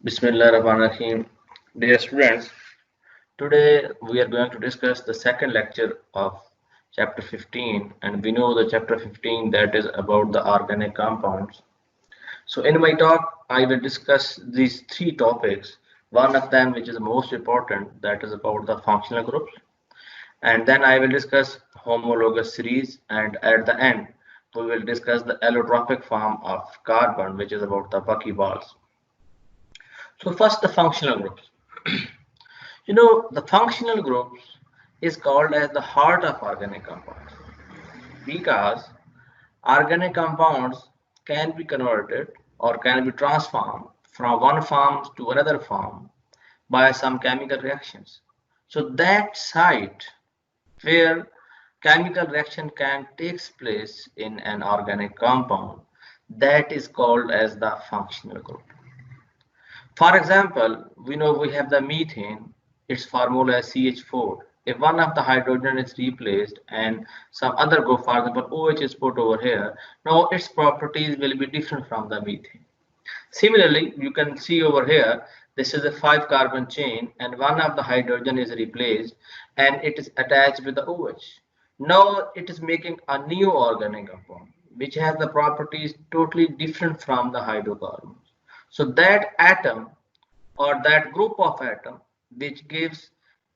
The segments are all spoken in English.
Bismillahirrahmanirrahim. Dear students, today we are going to discuss the second lecture of chapter 15, and we know the chapter 15 that is about the organic compounds. So in my talk, I will discuss these three topics. One of them, which is the most important, that is about the functional groups, and then I will discuss homologous series, and at the end, we will discuss the allotropic form of carbon, which is about the buckyballs. So first, the functional groups. The functional groups is called as the heart of organic compounds because organic compounds can be converted or can be transformed from one form to another form by some chemical reactions. So that site where chemical reaction can takes place in an organic compound, that is called as the functional group. For example, we know we have the methane, its formula is CH4. If one of the hydrogen is replaced and some other group, for example, OH is put over here, now its properties will be different from the methane. Similarly, you can see over here, this is a 5 carbon chain and one of the hydrogen is replaced and it is attached with the OH. Now it is making a new organic compound which has the properties totally different from the hydrocarbons. So that atom or that group of atom which gives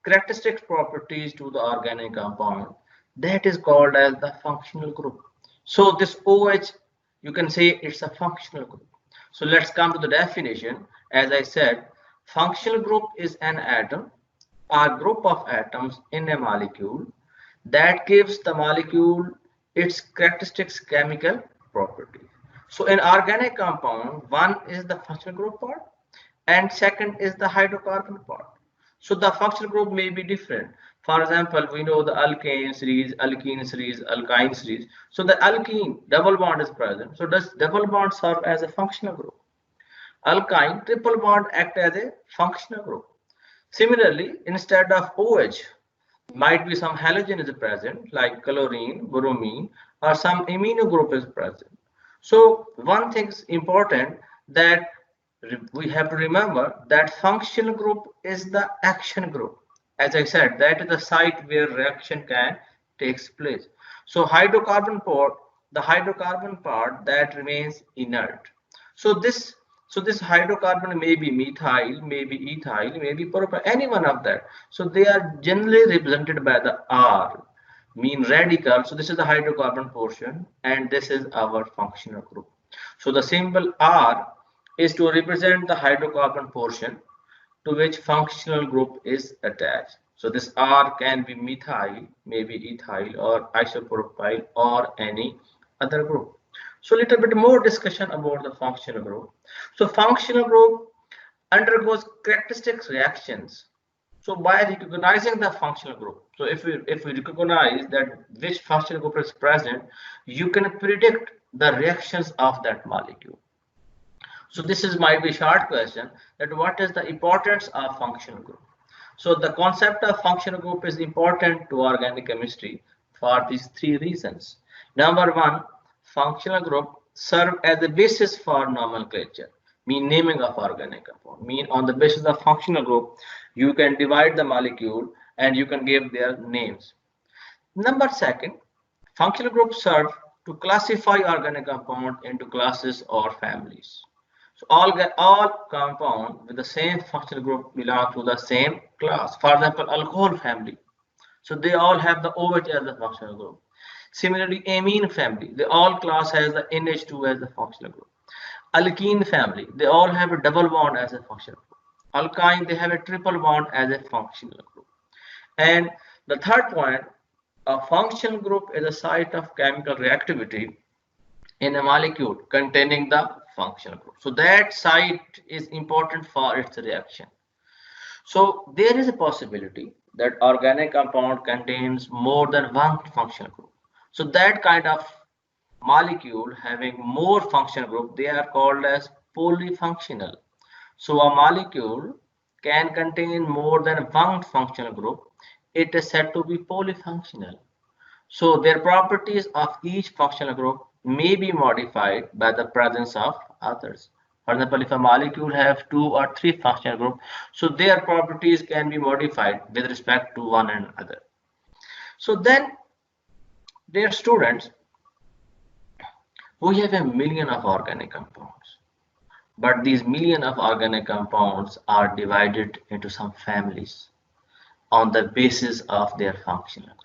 characteristic properties to the organic compound, that is called as the functional group. So this OH, you can say it's a functional group. So let's come to the definition. As I said, functional group is an atom or group of atoms in a molecule that gives the molecule its characteristics chemical property. So in organic compound, one is the functional group part and second is the hydrocarbon part. So the functional group may be different. For example, we know the alkane series, alkene series, alkyne series. So the alkene double bond is present. So does double bond serve as a functional group? Alkyne triple bond act as a functional group. Similarly, instead of OH, might be some halogen is present like chlorine, bromine, or some amino group is present. So one thing is important that we have to remember that functional group is the action group. As I said, that is the site where reaction can takes place. So the hydrocarbon part that remains inert. So this hydrocarbon may be methyl, may be ethyl, may be propyl, any one of that. So they are generally represented by the R, mean radical. So this is the hydrocarbon portion, and this is our functional group. So the symbol R is to represent the hydrocarbon portion to which functional group is attached. So this R can be methyl, maybe ethyl or isopropyl or any other group. So a little bit more discussion about the functional group. So functional group undergoes characteristic reactions. So by recognizing the functional group, so if we recognize that which functional group is present, you can predict the reactions of that molecule. So this is might be a short question that what is the importance of functional group? So the concept of functional group is important to organic chemistry for these three reasons. Number one, functional group serve as the basis for nomenclature, mean naming of organic compound. Mean on the basis of functional group, you can divide the molecule and you can give their names. Number second, functional groups serve to classify organic compound into classes or families. So all compound with the same functional group belong to the same class. For example, alcohol family. So they all have the OH as the functional group. Similarly, amine family, they all class has the NH2 as the functional group. Alkene family, they all have a double bond as a functional group. Alkyne, they have a triple bond as a functional group. And the third point, a functional group is a site of chemical reactivity in a molecule containing the functional group. So that site is important for its reaction. So there is a possibility that organic compound contains more than one functional group. So that kind of molecule having more functional group, they are called as polyfunctional. So a molecule can contain more than one functional group. It is said to be polyfunctional. So their properties of each functional group may be modified by the presence of others. For example, if a molecule have 2 or 3 functional groups, so their properties can be modified with respect to one another. So then, dear students, we have a million of organic compounds, but these million of organic compounds are divided into some families on the basis of their functional group.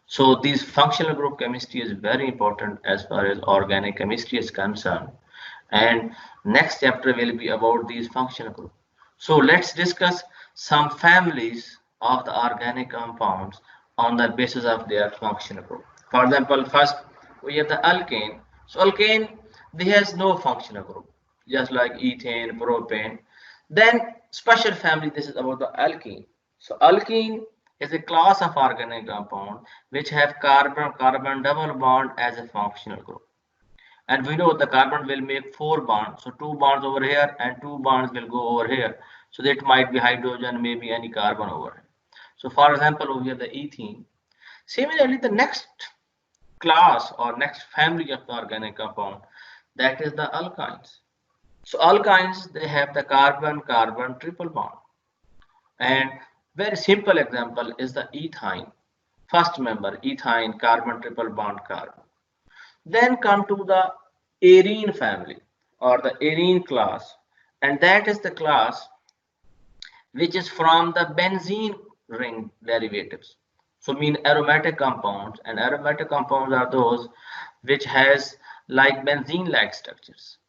So this functional group chemistry is very important as far as organic chemistry is concerned, and next chapter will be about these functional groups. So let's discuss some families of the organic compounds on the basis of their functional group. For example, first we have the alkane. So alkane, they has no functional group, just like ethane, propane. Then special family, this is about the alkene. So alkene is a class of organic compound which have carbon-carbon double bond as a functional group. And we know the carbon will make 4 bonds. So 2 bonds over here and 2 bonds will go over here. So that might be hydrogen, maybe any carbon over here. So for example, we have the ethene. Similarly, the next class or next family of the organic compound, that is the alkynes. So alkynes, they have the carbon-carbon triple bond. And very simple example is the ethyne. First member, ethyne, carbon triple bond carbon. Then come to the arene family or the arene class, and that is the class which is from the benzene ring derivatives. So mean aromatic compounds, and aromatic compounds are those which has like benzene-like structures.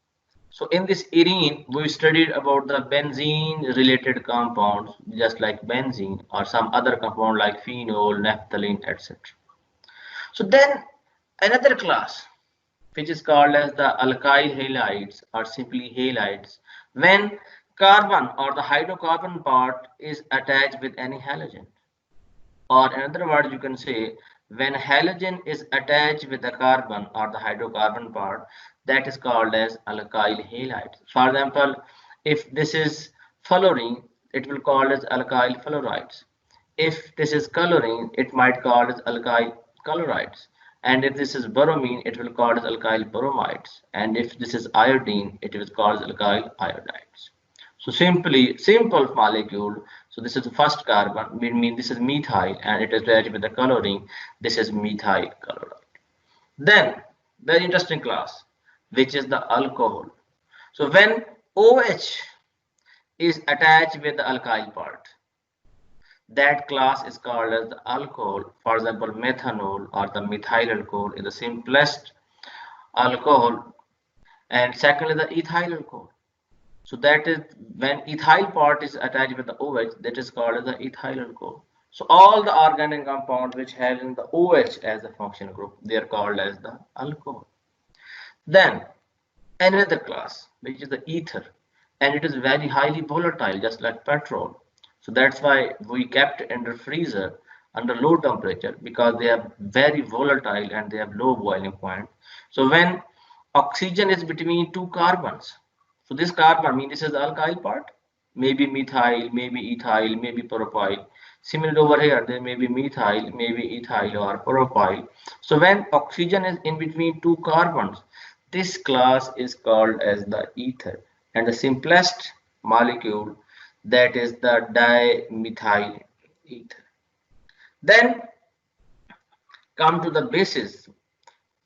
So in this arene, we studied about the benzene related compounds, just like benzene or some other compound like phenol, naphthalene, etc. So then another class, which is called as the alkyl halides or simply halides, when carbon or the hydrocarbon part is attached with any halogen. Or in other words, you can say when halogen is attached with the carbon or the hydrocarbon part, that is called as alkyl halides. For example, if this is fluorine, it will call as alkyl fluorides. If this is chlorine, it might call as alkyl chlorides. And if this is bromine, it will call as alkyl bromides. And if this is iodine, it is called as alkyl iodides. So simple molecule. So this is the first carbon, mean this is methyl, and it is attached with the chlorine. This is methyl chloride. Then very interesting class, which is the alcohol. So when OH is attached with the alkyl part, that class is called as the alcohol. For example, methanol or the methyl alcohol is the simplest alcohol, and secondly the ethyl alcohol. So that is when ethyl part is attached with the OH, that is called as the ethyl alcohol. So all the organic compounds which have in the OH as a functional group, they are called as the alcohol. Then another class, which is the ether, and it is very highly volatile, just like petrol. So that's why we kept it under freezer under low temperature, because they are very volatile and they have low boiling point. So when oxygen is between 2 carbons, so this carbon, this is the alkyl part, maybe methyl, maybe ethyl, maybe propyl. Similarly over here, there may be methyl, maybe ethyl or propyl. So when oxygen is in between 2 carbons, this class is called as the ether. And the simplest molecule, that is the dimethyl ether. Then come to the bases.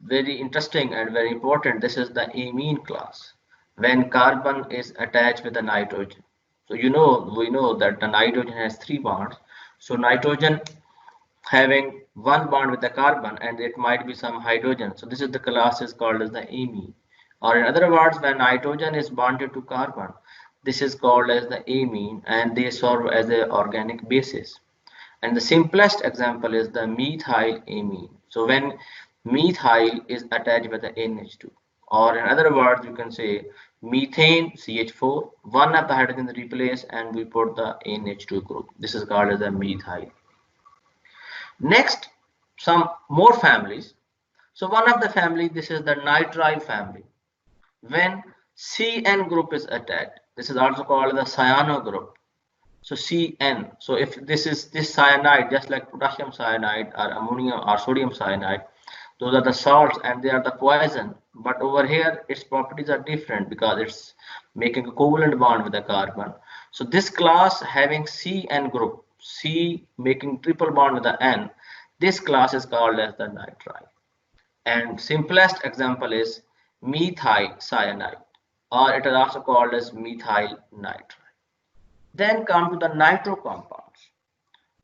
Very interesting and very important. This is the amine class. When carbon is attached with the nitrogen. So we know that the nitrogen has 3 bonds. So nitrogen having 1 bond with the carbon, and it might be some hydrogen. So this is the class is called as the amine. Or in other words, when nitrogen is bonded to carbon, this is called as the amine, and they serve as a organic basis. And the simplest example is the methyl amine. So when methyl is attached with the NH2, or in other words, you can say methane CH4, one of the hydrogen replaced, and we put the NH2 group. This is called as the methyl. Next, some more families. So one of the family, this is the nitrile family. When CN group is attached, this is also called the cyano group. So CN. So if this cyanide, just like potassium cyanide or ammonium or sodium cyanide, those are the salts and they are the poison. but over here its properties are different because it's making a covalent bond with the carbon. So this class having CN group, C making triple bond with the N, this class is called as the nitrile. And simplest example is methyl cyanide, or it is also called as methyl nitrite. Then come to the nitro compounds.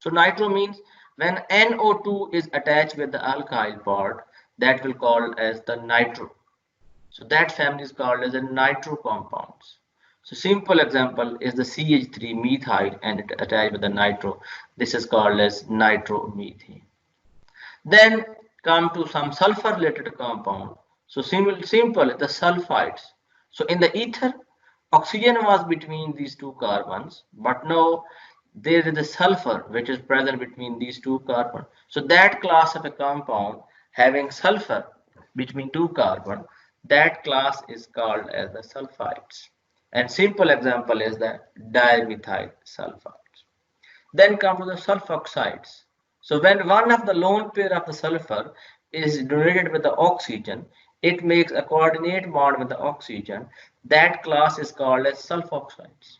So nitro means when NO2 is attached with the alkyl part, that will called as the nitro. So that family is called as the nitro compounds. So simple example is the CH3 methyl and it attached with the nitro. This is called as nitromethane. Then come to some sulfur related compound. So simple the sulfides. So in the ether, oxygen was between these two carbons, but now there is the sulfur which is present between these two carbons. So that class of a compound having sulfur between two carbons, that class is called as the sulfides. And simple example is the dimethyl sulfides. Then come to the sulfoxides. So when one of the lone pair of the sulfur is donated with the oxygen, it makes a coordinate bond with the oxygen. That class is called as sulfoxides.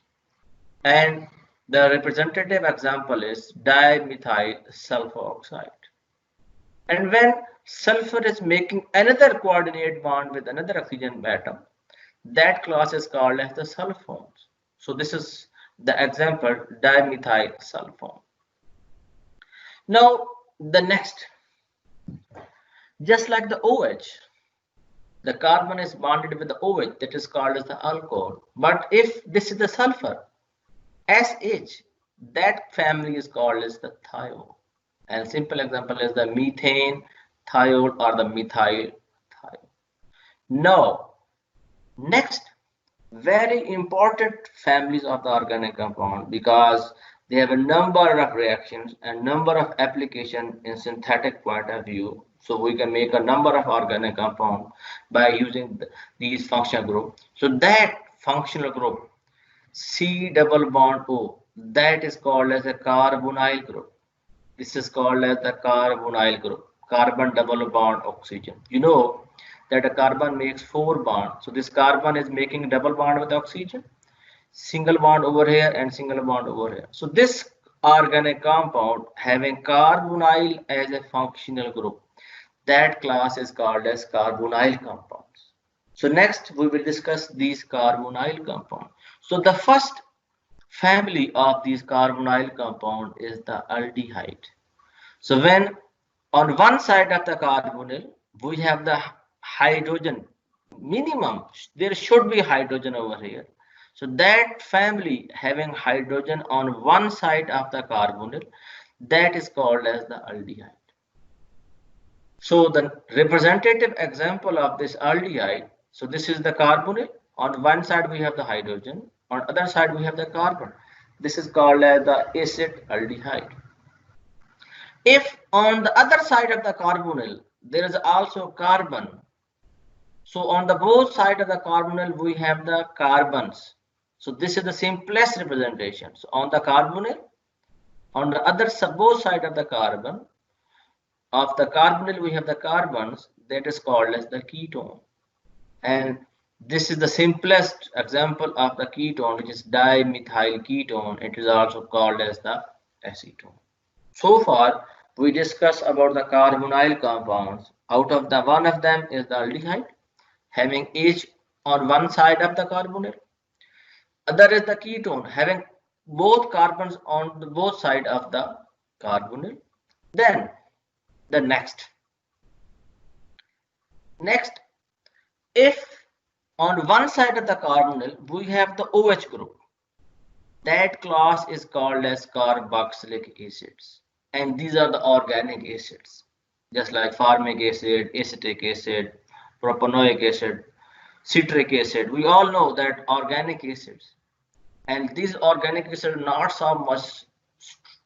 And the representative example is dimethyl sulfoxide. And when sulfur is making another coordinate bond with another oxygen atom, that class is called as the sulfones. So this is the example dimethyl sulfone. Now the next, just like the OH, the carbon is bonded with the OH, that is called as the alcohol. But if this is the sulfur, SH, that family is called as the thiol. And simple example is the methane thiol or the methyl thiol. Now, next, very important families of the organic compound because they have a number of reactions and number of applications in synthetic point of view. So we can make a number of organic compound by using these functional group. So that functional group C double bond O, that is called as a carbonyl group. This is called as the carbonyl group, carbon double bond oxygen. You know that a carbon makes 4 bonds. So this carbon is making double bond with oxygen, single bond over here and single bond over here. So this organic compound having carbonyl as a functional group, that class is called as carbonyl compounds. So next we will discuss these carbonyl compounds. So the first family of these carbonyl compound is the aldehyde. So when on one side of the carbonyl we have the hydrogen, minimum there should be hydrogen over here. So that family having hydrogen on one side of the carbonyl, that is called as the aldehyde. So the representative example of this aldehyde, so this is the carbonyl. On one side we have the hydrogen, on other side we have the carbon. This is called as the acid aldehyde. If on the other side of the carbonyl there is also carbon, so on the both sides of the carbonyl we have the carbons. So this is the simplest representation. So on the carbonyl, on the other both side of the carbon, of the carbonyl we have the carbons, that is called as the ketone. And this is the simplest example of the ketone, which is dimethyl ketone. It is also called as the acetone. So far we discussed about the carbonyl compounds. Out of the one of them is the aldehyde having H on one side of the carbonyl. Other is the ketone having both carbons on the both side of the carbonyl. Then the next, if on one side of the carbonyl we have the OH group, that class is called as carboxylic acids, and these are the organic acids, just like formic acid, acetic acid, propanoic acid, citric acid. We all know that organic acids, and these organic acids are not so much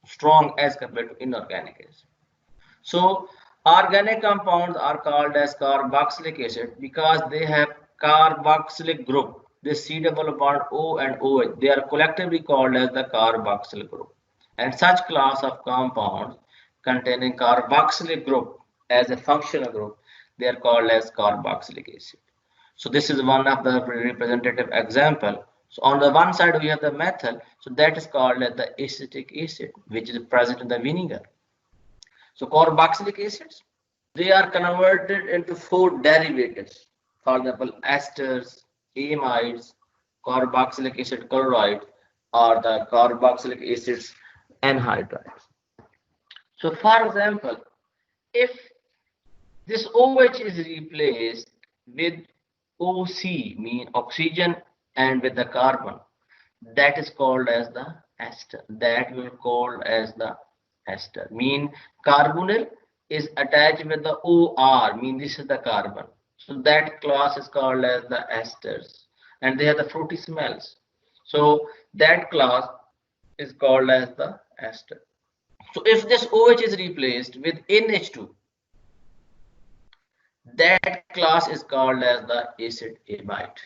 strong as compared to inorganic acids. So organic compounds are called as carboxylic acid because they have carboxylic group. This C double bond O and OH, they are collectively called as the carboxyl group. And such class of compounds containing carboxylic group as a functional group, they are called as carboxylic acid. So this is one of the representative example. So on the one side we have the methyl, so that is called as the acetic acid, which is present in the vinegar. So carboxylic acids, they are converted into four derivatives. For example, esters, amides, carboxylic acid chloride, or the carboxylic acids anhydrides. So for example, if this OH is replaced with OC, mean oxygen, and with the carbon, that is called as the ester. That will called as the ester. Mean carbonyl is attached with the OR, mean this is the carbon. So that class is called as the esters, and they have the fruity smells. So that class is called as the ester. So if this OH is replaced with NH2, that class is called as the acid amide,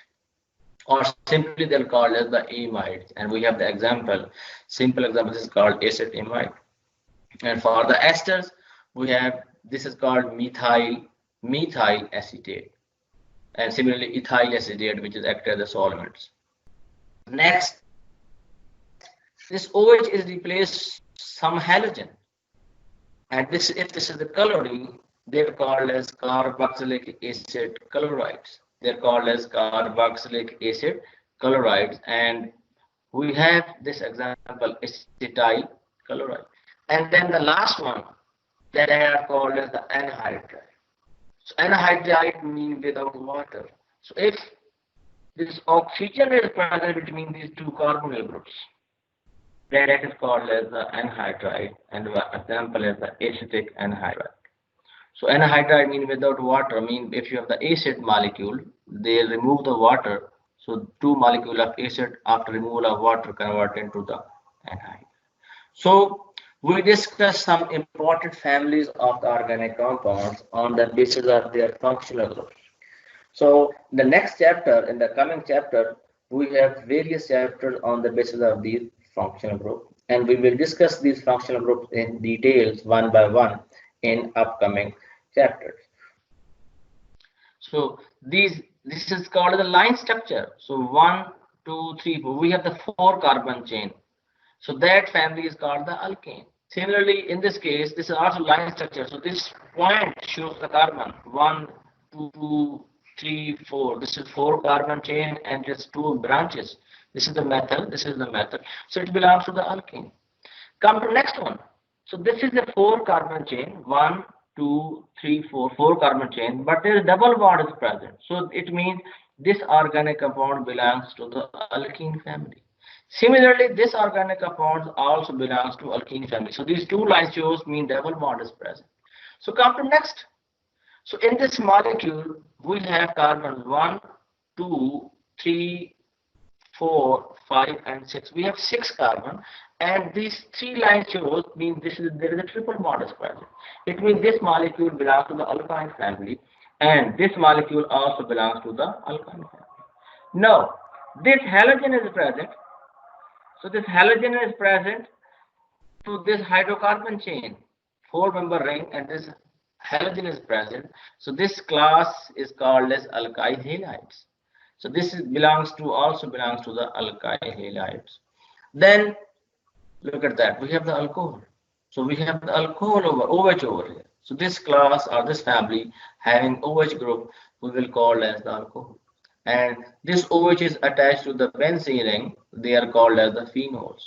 or simply they're called as the amides. And we have the example, simple example, this is called acid amide. And for the esters, we have, this is called methyl acetate, and similarly ethyl acetate, which is act as the solvents. Next, this OH is replaced some halogen, and this, if this is the chlorine, they're called as carboxylic acid chlorides. They're called as carboxylic acid chlorides, and we have this example, acetyl chloride. And then the last one that are called as the anhydride. So anhydride means without water. So if this oxygen is present between these two carbonyl groups, that is called as the anhydride, and the example is the acetic anhydride. So anhydride means without water, mean if you have the acid molecule, they remove the water. So two molecules of acid after removal of water convert into the anhydride. So we discussed some important families of the organic compounds on the basis of their functional groups. So the next chapter, in the coming chapter, we have various chapters on the basis of these functional groups, and we will discuss these functional groups in details one by one in upcoming chapters. So this is called the line structure. So 1, 2, 3, 4. We have the 4 carbon chain. So that family is called the alkane. Similarly, in this case, this is also line structure. So this point shows the carbon 1, 2, 3, 4. This is 4 carbon chain and just 2 branches. This is the methyl. This is the methyl. So it belongs to the alkane. Come to next one. So this is the 4 carbon chain. 1, 2, 3, 4. 4 carbon chain. But there is double bond is present. So it means this organic compound belongs to the alkene family. Similarly, this organic compound also belongs to alkene family. So these two lines shows mean double bond is present. So come to next. So in this molecule, we have carbon 1, 2, 3, 4, 5, and 6. We have 6 carbon, and these 3 lines shows mean there is a triple bond is present. It means this molecule belongs to the alkyne family, and this molecule also belongs to the alkyne family. Now, this halogen is present. So this halogen is present to this hydrocarbon chain, 4-member ring, and this halogen is present. So this class is called as alkyl halides. So this belongs to the alkyl halides. Then look at that. We have the alcohol. So we have the alcohol OH over here. So this class or this family having OH group, we will call as the alcohol. And this OH is attached to the benzene ring. They are called as the phenols.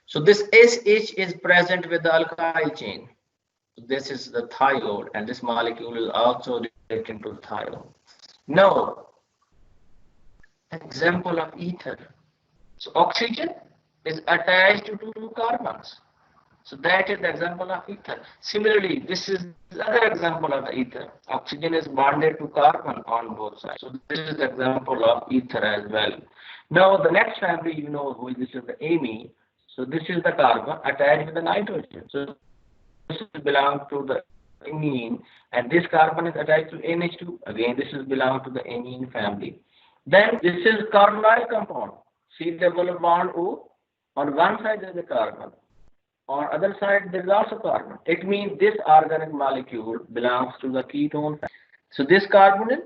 So this SH is present with the alkyl chain. This is the thiol, and this molecule is also related to thiol. Now, example of ether. So oxygen is attached to 2 carbons. So that is the example of ether. Similarly, this is the other example of the ether. Oxygen is bonded to carbon on both sides. So this is the example of ether as well. Now the next family, you know, this is the amine. So this is the carbon attached with the nitrogen. So this belongs to the amine, and this carbon is attached to NH2. Again, this is belong to the amine family. Then this is carbonyl compound. C double bond O. On one side there is a carbon. On other side there is also carbon. It means this organic molecule belongs to the ketone family. So this carbonyl,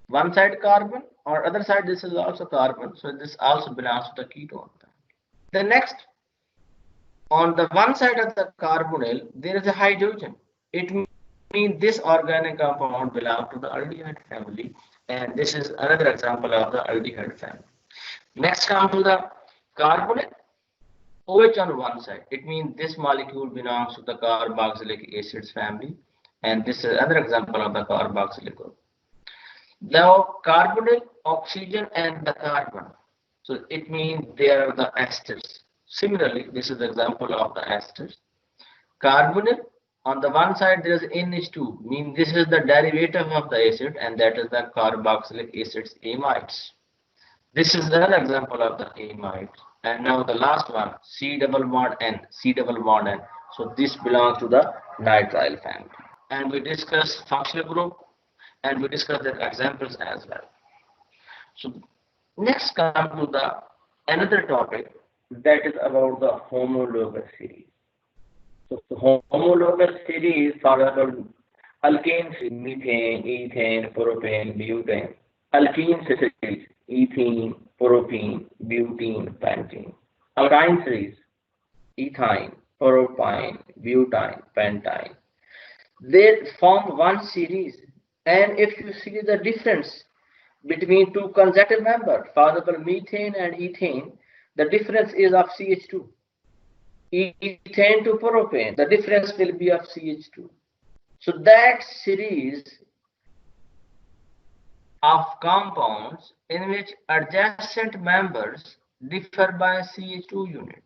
one side carbon or other side this is also carbon, so this also belongs to the ketone. The next, on the one side of the carbonyl there is a hydrogen. It means this organic compound belongs to the aldehyde family, and this is another example of the aldehyde family. Next come to the carbonyl, OH on one side. It means this molecule belongs to the carboxylic acids family, and this is another example of the carboxylic group. Now carbonyl, oxygen and the carbon. So it means they are the esters. Similarly, this is the example of the esters. Carbonyl, on the one side there is NH2, means this is the derivative of the acid, and that is the carboxylic acids amides. This is another example of the amides. And now the last one, C double bond N, C double bond N. So this belongs to the nitrile family. And we discuss functional group, and we discuss the examples as well. So next come to the another topic, that is about the homologous series. So the homologous series, for example, alkanes, methane, ethane, propane, butane. Alkene series, ethene, propene, butene, pentene. Alkyne series, ethyne, propyne, butane, pentane. They form one series, and if you see the difference between two consecutive members, for example, methane and ethane, the difference is of CH2. Ethane to propane, the difference will be of CH2. So that series of compounds in which adjacent members differ by CH2 unit,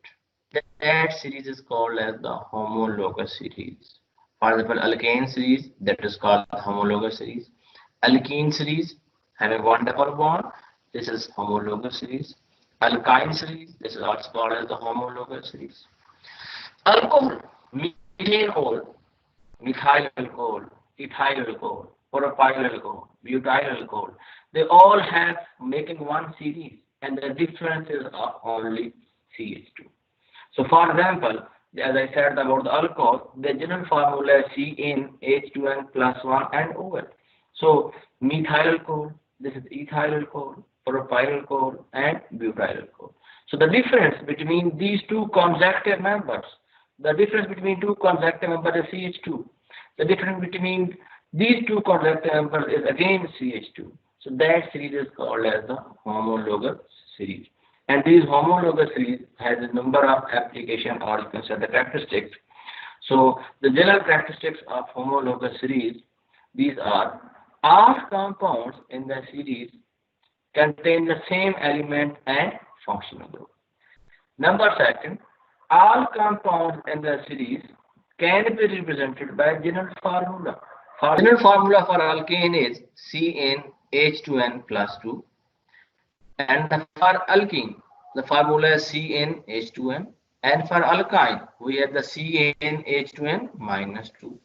that series is called as the homologous series. For example, alkane series, that is called homologous series. Alkene series having one double bond, this is homologous series. Alkyne series, this is also called as the homologous series. Alcohol, methanol, methyl alcohol, ethyl alcohol, propyl alcohol, butyl alcohol, they all have making one series, and the differences are only CH2. So for example, as I said about the alcohol, the general formula is CnH2n plus 1 and OL. So methyl alcohol, this is ethyl alcohol, propyl alcohol and butyl alcohol. So the difference between these two consecutive members, is CH2. The difference between these two consecutive members is again CH2. So that series is called as the homologous series. And these homologous series has a number of application, or you can say the characteristics. So the general characteristics of homologous series, these are all compounds in the series contain the same element and functional group. Number second, all compounds in the series can be represented by general formula. General formula for alkane is CnH2n plus 2, and for alkene the formula is CnH2n, and for alkyne we have the CnH2n minus 2.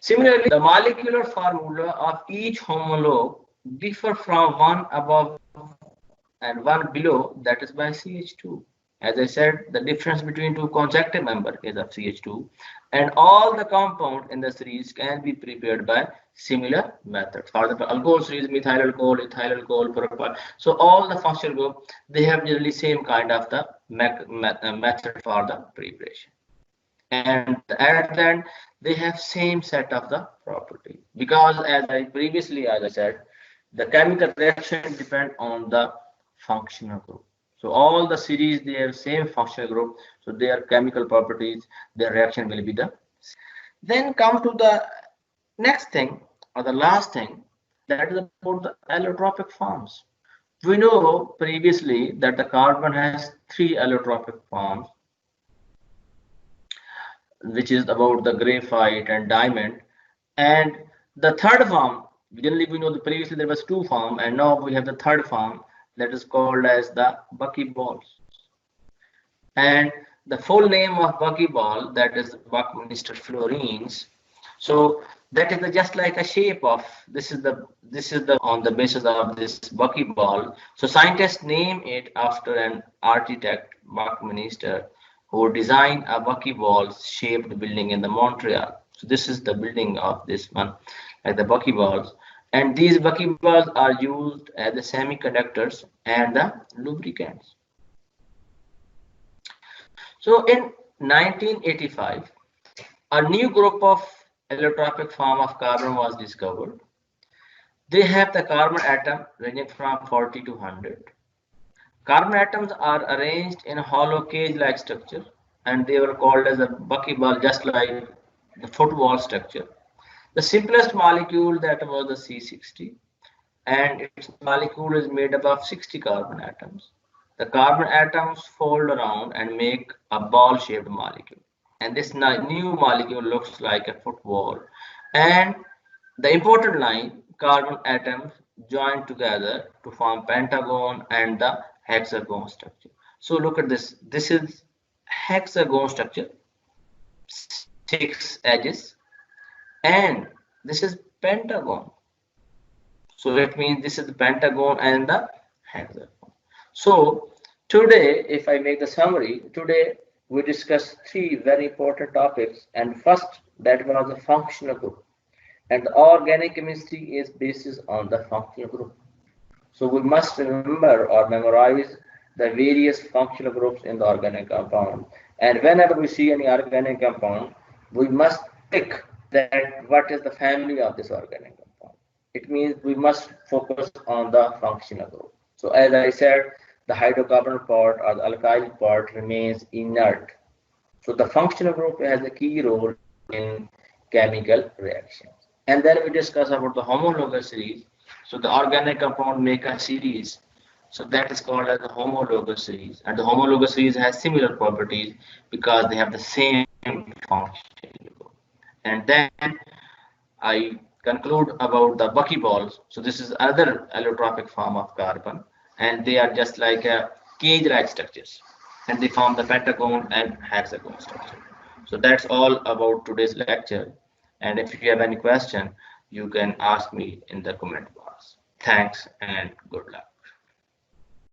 Similarly, the molecular formula of each homolog differ from one above and one below, that is by CH2. As I said, the difference between two consecutive members is of CH2, and all the compounds in the series can be prepared by similar methods. For example, alcohol series, methyl alcohol, ethyl alcohol, propyl. So all the functional group, they have generally same kind of the method for the preparation. And at the end, they have same set of the property, because as I said, the chemical reaction depend on the functional group. So all the series, they have same functional group, so their chemical properties, their reaction will be the same. Then come to the next thing, or the last thing, that is about the allotropic forms. We know previously that the carbon has 3 allotropic forms, which is about the graphite and diamond, and the third form, generally we know that previously there was 2 forms, and now we have the third form, that is called as the buckyballs. And the full name of buckyball, that is Buckminster fluorines. So that is just like a shape of this is the on the basis of this buckyball. So scientists name it after an architect, Buckminster, who designed a buckyball shaped building in the Montreal. So this is the building of this one. like the buckyballs. And these buckyballs are used as the semiconductors and the lubricants. So in 1985, a new group of allotropic form of carbon was discovered. They have the carbon atom ranging from 40 to 100. Carbon atoms are arranged in a hollow cage-like structure, and they were called as a buckyball, just like the football structure. The simplest molecule that was the C60, and its molecule is made up of 60 carbon atoms. The carbon atoms fold around and make a ball-shaped molecule. And this new molecule looks like a football. And the important line, carbon atoms join together to form pentagon and the hexagon structure. So look at this. This is hexagon structure, 6 edges, and this is pentagon. So it means this is the pentagon and the hexagon. So today, if I make the summary, today we discuss 3 very important topics. And first, that was the functional group. And the organic chemistry is based on the functional group. So we must remember or memorize the various functional groups in the organic compound. And whenever we see any organic compound, we must pick that what is the family of this organic compound. It means we must focus on the functional group. So as I said, the hydrocarbon part or the alkyl part remains inert. So the functional group has a key role in chemical reactions. And then we discuss about the homologous series. So the organic compound make a series. So that is called as the homologous series. And the homologous series has similar properties because they have the same function. And then I conclude about the buckyballs. So this is other allotropic form of carbon, and they are just like a cage-like structures, and they form the pentagon and hexagon structure. So that's all about today's lecture. And if you have any question, you can ask me in the comment box. Thanks and good luck.